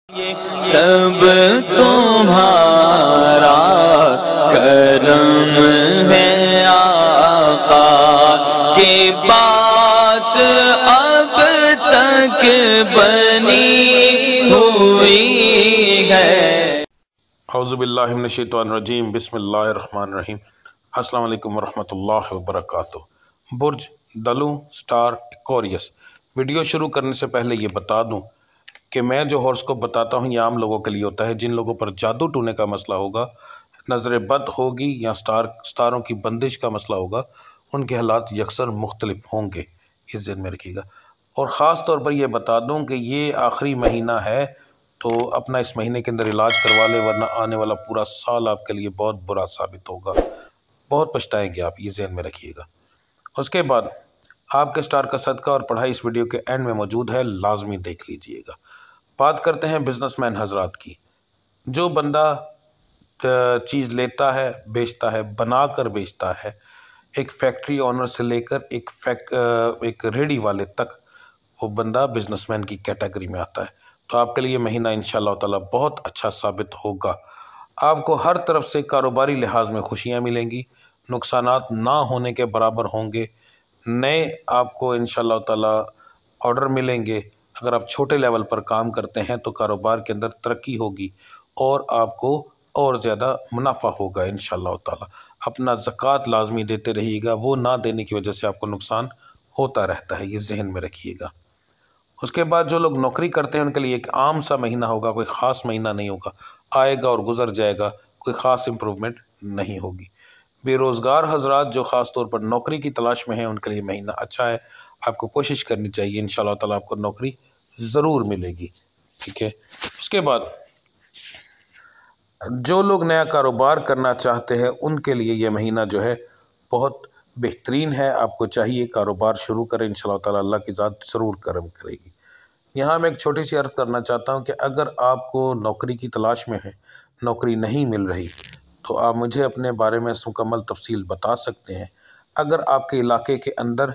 ये सब तुम्हारा करम है आका की बात अब तक बनी हुई है। औज़ुबिल्लाहि मिनश्शैतानिर्रजीम बिस्मिल्लाहिर्रहमानिर्रहीम। अस्सलाम वालेकुम वरहमतुल्लाहि वबरकातुहू। बुर्ज, दलू, स्टार, एक्वेरियस। वीडियो शुरू करने से पहले ये बता दूं कि मैं जो हॉरोस्कोप बताता हूँ ये आम लोगों के लिए होता है। जिन लोगों पर जादू टूने का मसला होगा, नज़र बद होगी या स्टारों की बंदिश का मसला होगा, उनके हालात यकसर मुख्तलिफ होंगे, इस ज़हन में रखिएगा। और ख़ास तौर पर यह बता दूं कि ये आखिरी महीना है तो अपना इस महीने के अंदर इलाज करवा ले, वरना आने वाला पूरा साल आपके लिए बहुत बुरा साबित होगा, बहुत पछताएंगे आप, ये ज़हन में रखिएगा। उसके बाद आपके स्टार का सदका और पढ़ाई इस वीडियो के एंड में मौजूद है, लाजमी देख लीजिएगा। बात करते हैं बिजनेसमैन हजरात की। जो बंदा चीज़ लेता है, बेचता है, बना कर बेचता है, एक फैक्ट्री ओनर से लेकर एक रेडी वाले तक, वो बंदा बिजनेसमैन की कैटेगरी में आता है। तो आपके लिए महीना इंशाअल्लाह ताला बहुत अच्छा साबित होगा। आपको हर तरफ से कारोबारी लिहाज में खुशियाँ मिलेंगी, नुकसानात ना होने के बराबर होंगे। नए आपको इंशाअल्लाह ताला ऑर्डर मिलेंगे। अगर आप छोटे लेवल पर काम करते हैं तो कारोबार के अंदर तरक्की होगी और आपको और ज़्यादा मुनाफा होगा इंशाअल्लाह ताला। अपना ज़कात लाजमी देते रहिएगा, वो ना देने की वजह से आपको नुकसान होता रहता है, ये जहन में रखिएगा। उसके बाद जो लोग नौकरी करते हैं उनके लिए एक आम सा महीना होगा, कोई ख़ास महीना नहीं होगा, आएगा और गुजर जाएगा, कोई ख़ास इम्प्रूवमेंट नहीं होगी। बेरोज़गार हजरात जो ख़ास तौर पर नौकरी की तलाश में हैं उनके लिए महीना अच्छा है। आपको कोशिश करनी चाहिए, इंशाअल्लाह ताला आपको नौकरी ज़रूर मिलेगी, ठीक है। उसके बाद जो लोग नया कारोबार करना चाहते हैं उनके लिए ये महीना जो है बहुत बेहतरीन है। आपको चाहिए कारोबार शुरू करें, इंशाअल्लाह ताला अल्लाह की ज़ात ज़रूर करम करेगी। यहाँ मैं एक छोटी सी अर्ज़ करना चाहता हूँ कि अगर आपको नौकरी की तलाश में है, नौकरी नहीं मिल रही, तो आप मुझे अपने बारे में मुकम्मल तफसील बता सकते हैं। अगर आपके इलाके के अंदर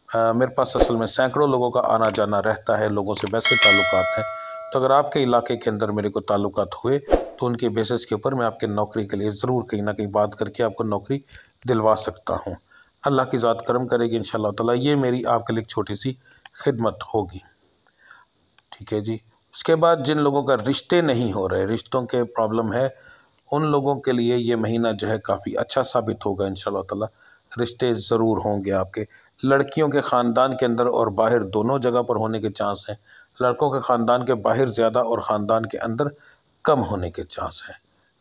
मेरे पास असल में सैकड़ों लोगों का आना जाना रहता है, लोगों से वैसे ताल्लुकात हैं, तो अगर आपके इलाके के अंदर मेरे को ताल्लुकात हुए तो उनके बेसिस के ऊपर मैं आपके नौकरी के लिए ज़रूर कहीं ना कहीं बात करके आपको नौकरी दिलवा सकता हूँ। अल्लाह की ज़ात करम करेगी इंशाअल्लाह ताला। ये मेरी आपके लिए एक छोटी सी खिदमत होगी, ठीक है जी। उसके बाद जिन लोगों का रिश्ते नहीं हो रहे, रिश्तों के प्रॉब्लम है, उन लोगों के लिए ये महीना जो है काफ़ी अच्छा साबित होगा इंशाअल्लाह ताला। रिश्ते ज़रूर होंगे आपके। लड़कियों के ख़ानदान के अंदर और बाहर दोनों जगह पर होने के चांस हैं। लड़कों के ख़ानदान के बाहर ज़्यादा और ख़ानदान के अंदर कम होने के चांस हैं।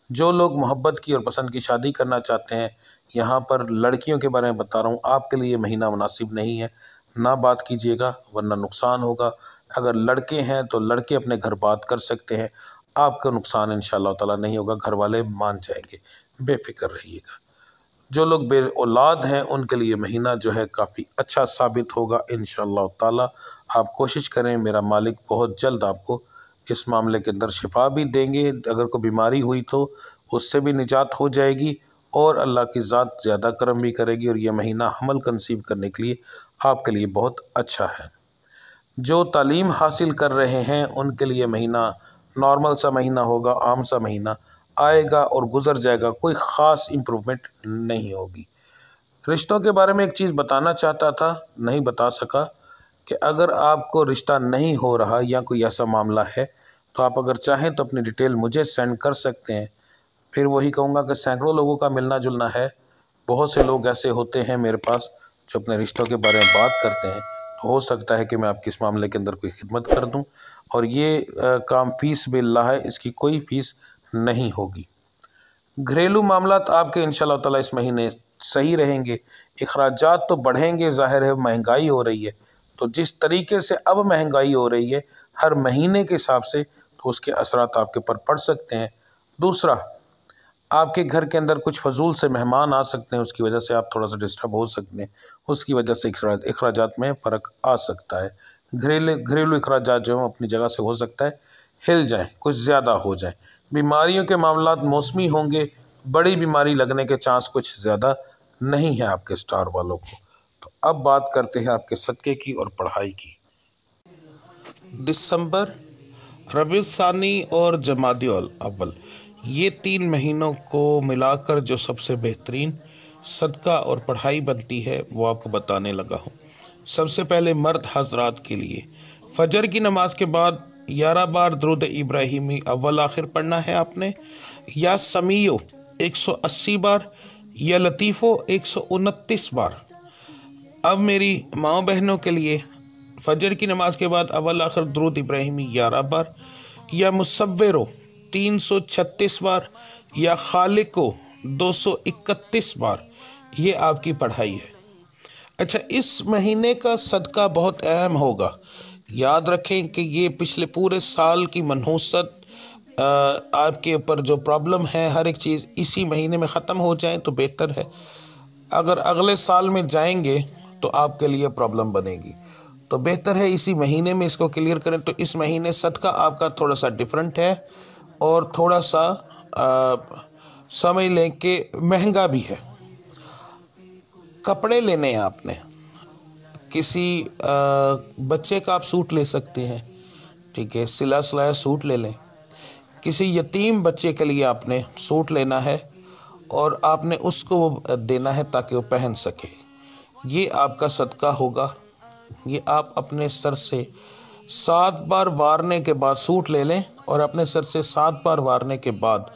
जो लोग मोहब्बत की और पसंद की शादी करना चाहते हैं, यहाँ पर लड़कियों के बारे में बता रहा हूँ, आपके लिए महीना मुनासिब नहीं है, ना बात कीजिएगा वरना नुकसान होगा। अगर लड़के हैं तो लड़के अपने घर बात कर सकते हैं, आपका नुकसान इंशाअल्लाह ताला नहीं होगा, घर वाले मान जाएंगे, बेफिक्र रहिएगा। जो लोग बे औलाद हैं उनके लिए महीना जो है काफ़ी अच्छा साबित होगा इंशाअल्लाह ताला। आप कोशिश करें, मेरा मालिक बहुत जल्द आपको इस मामले के अंदर शिफा भी देंगे। अगर कोई बीमारी हुई तो उससे भी निजात हो जाएगी और अल्लाह की ज़ात ज़्यादा करम भी करेगी और यह महीना हमल कंसीव करने के लिए आपके लिए बहुत अच्छा है। जो तालीम हासिल कर रहे हैं उनके लिए महीना नॉर्मल सा महीना होगा, आम सा महीना आएगा और गुजर जाएगा, कोई ख़ास इम्प्रूवमेंट नहीं होगी। रिश्तों के बारे में एक चीज़ बताना चाहता था, नहीं बता सका, कि अगर आपको रिश्ता नहीं हो रहा या कोई ऐसा मामला है तो आप अगर चाहें तो अपनी डिटेल मुझे सेंड कर सकते हैं। फिर वही कहूँगा कि सैकड़ों लोगों का मिलना जुलना है, बहुत से लोग ऐसे होते हैं मेरे पास जो अपने रिश्तों के बारे में बात करते हैं, तो हो सकता है कि मैं आपकी इस मामले के अंदर कोई खिदमत कर दूं। और ये काम फ़ीस बिल्लाह है, इसकी कोई फ़ीस नहीं होगी। घरेलू मामलात आपके इंशाअल्लाह ताला इस महीने सही रहेंगे। अखराजात तो बढ़ेंगे, ज़ाहिर है महंगाई हो रही है, तो जिस तरीके से अब महंगाई हो रही है हर महीने के हिसाब से, तो उसके असरात आपके ऊपर पड़ सकते हैं। दूसरा, आपके घर के अंदर कुछ फजूल से मेहमान आ सकते हैं, उसकी वजह से आप थोड़ा सा डिस्टर्ब हो सकते हैं, उसकी वजह से अखराजात में फ़र्क आ सकता है। घरेलू अखराजात जो है अपनी जगह से हो सकता है हिल जाएँ, कुछ ज़्यादा हो जाए। बीमारियों के मामलात मौसमी होंगे, बड़ी बीमारी लगने के चांस कुछ ज़्यादा नहीं है आपके स्टार वालों को। तो अब बात करते हैं आपके सदक़े की और पढ़ाई की। दिसंबर रबीउल सानी और जमादिउल अव्वल, ये 3 महीनों को मिलाकर जो सबसे बेहतरीन सदका और पढ़ाई बनती है वो आपको बताने लगा हूँ। सबसे पहले मर्द हजरात के लिए फजर की नमाज के बाद 11 बार दुरूद इब्राहिमी अव्वल आखिर पढ़ना है आपने, या समीओ 180 बार, या लतीफ़ो 129 बार। अब मेरी माओ बहनों के लिए फजर की नमाज के बाद अव्वल आखिर दुरूद इब्राहिमी 11 बार, या मुसव्विरो 336 बार, या खालिको 231 बार। ये आपकी पढ़ाई है। अच्छा, इस महीने का सदका बहुत अहम होगा। याद रखें कि ये पिछले पूरे साल की मनहूसत, आपके ऊपर जो प्रॉब्लम है, हर एक चीज़ इसी महीने में ख़त्म हो जाए तो बेहतर है। अगर अगले साल में जाएंगे तो आपके लिए प्रॉब्लम बनेगी, तो बेहतर है इसी महीने में इसको क्लियर करें। तो इस महीने सदका आपका थोड़ा सा डिफरेंट है और थोड़ा सा समझ लें कि महंगा भी है। कपड़े लेने हैं आपने, किसी बच्चे का आप सूट ले सकते हैं, ठीक है, सिला सिलाया सूट ले लें। किसी यतीम बच्चे के लिए आपने सूट लेना है और आपने उसको देना है ताकि वो पहन सके। ये आपका सदका होगा। ये आप अपने सर से 7 बार वारने के बाद सूट ले लें और अपने सर से 7 बार वारने के बाद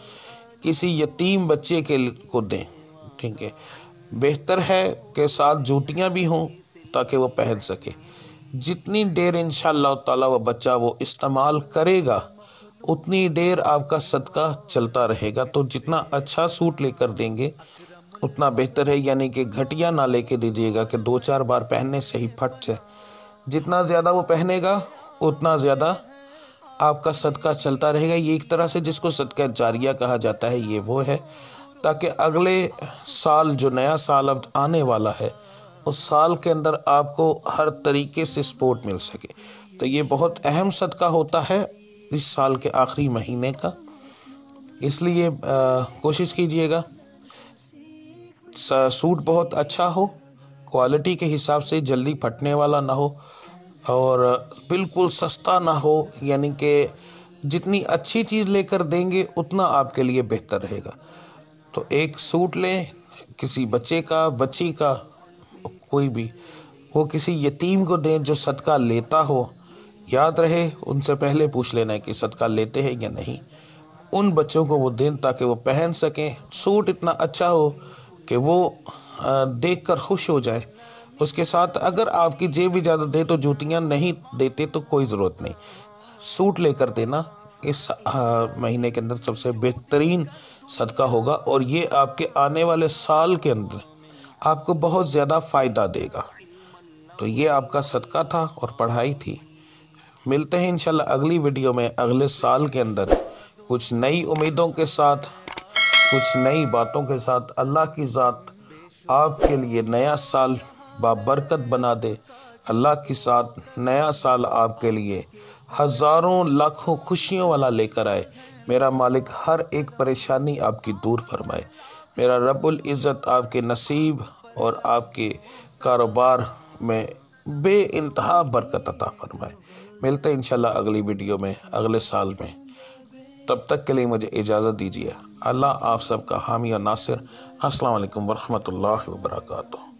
किसी यतीम बच्चे को दें, ठीक है। बेहतर है कि साथ जूतियाँ भी हों ताकि वो पहन सके। जितनी देर इंशाअल्लाह ताला वो बच्चा वो इस्तेमाल करेगा उतनी देर आपका सदका चलता रहेगा। तो जितना अच्छा सूट लेकर देंगे उतना बेहतर है, यानी कि घटिया ना लेके दीजिएगा कि 2-4 बार पहनने से ही फट जाए। जितना ज़्यादा वो पहनेगा उतना ज़्यादा आपका सदका चलता रहेगा। ये एक तरह से जिसको सदका जारिया कहा जाता है, ये वो है, ताकि अगले साल जो नया साल अब आने वाला है उस साल के अंदर आपको हर तरीके से सपोर्ट मिल सके। तो ये बहुत अहम सदका होता है इस साल के आखिरी महीने का, इसलिए कोशिश कीजिएगा सूट बहुत अच्छा हो, क्वालिटी के हिसाब से, जल्दी फटने वाला ना हो और बिल्कुल सस्ता ना हो। यानी कि जितनी अच्छी चीज़ लेकर देंगे उतना आपके लिए बेहतर रहेगा। तो एक सूट लें किसी बच्चे का, बच्ची का, कोई भी, वो किसी यतीम को दें जो सदका लेता हो। याद रहे उनसे पहले पूछ लेना है कि सदका लेते हैं या नहीं। उन बच्चों को वो दें ताकि वो पहन सकें। सूट इतना अच्छा हो कि वो देखकर खुश हो जाए। उसके साथ अगर आपकी जेब इजाज़त दे तो जूतियाँ नहीं देते तो कोई ज़रूरत नहीं, सूट लेकर देना इस महीने के अंदर सबसे बेहतरीन सदका होगा और ये आपके आने वाले साल के अंदर आपको बहुत ज़्यादा फ़ायदा देगा। तो ये आपका सदका था और पढ़ाई थी। मिलते हैं इंशाल्लाह अगली वीडियो में अगले साल के अंदर कुछ नई उम्मीदों के साथ, कुछ नई बातों के साथ। अल्लाह की ज़ात आपके लिए नया साल बाबरकत बना दे। अल्लाह के साथ नया साल आपके लिए हज़ारों लाखों खुशियों वाला लेकर आए। मेरा मालिक हर एक परेशानी आपकी दूर फरमाए। मेरा रब्बुल इज़्ज़त आपके नसीब और आपके कारोबार में बेइंतहा बरकत अता फरमाए। मिलते हैं इंशाल्लाह अगली वीडियो में अगले साल में। तब तक के लिए मुझे इजाज़त दीजिए। अल्लाह आप सबका हामी और नासिर। अस्सलाम वालेकुम वरहमतुल्लाहि वबरकातुहू।